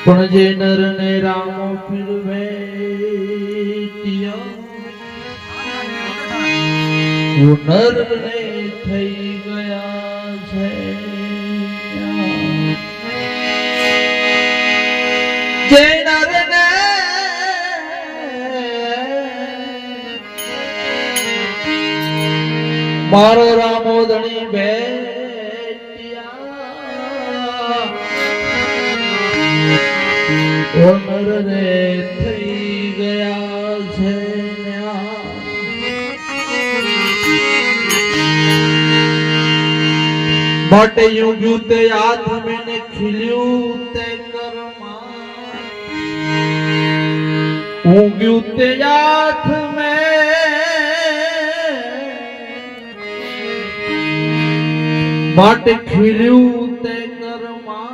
પણ જે નર ને રામ પીરવે નર ને થઈ ગયા છે જે નર ને મારો રામો ધણી બેટિયા નર ને થઈ ગયા છે માટે યુગ્યું તે હાથ મેને ખીલ્યું તે કરમાં ઉગ્યું તે હાથ મેં માટે ખીલ્યું તે કરમાં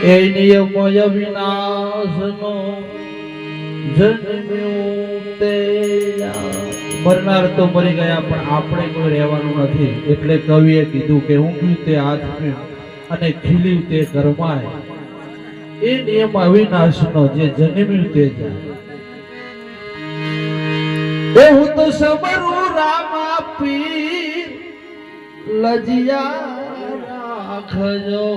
એ નિયમય વિનાશનો જન્મ્યું તે મરનાર તો મરી ગયા પણ આપણે કોઈ રહેવાનું નથી એટલે કવિએ કીધું કે ઊંઘ્યું તે હાથ અને ખીલ્યું તે ગરમાય એ નિયમ અવિનાશનો જે જન્મ્યું તે જાય હું તો સબરું રામા પીર લજિયા રાખજો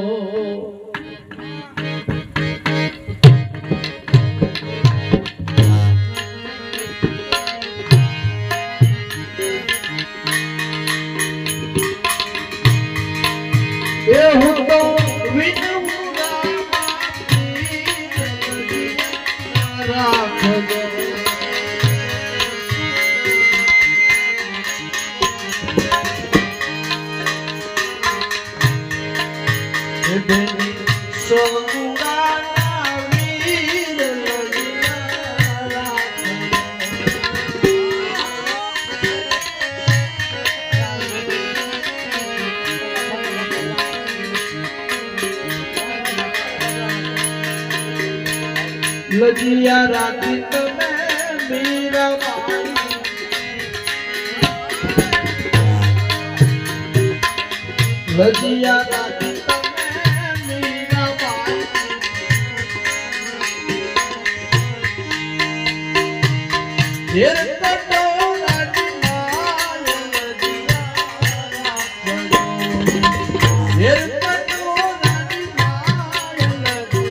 લજિયા રાખી તમે મીરાબાઈ લજિયા રાખી તમે મીરાબાઈ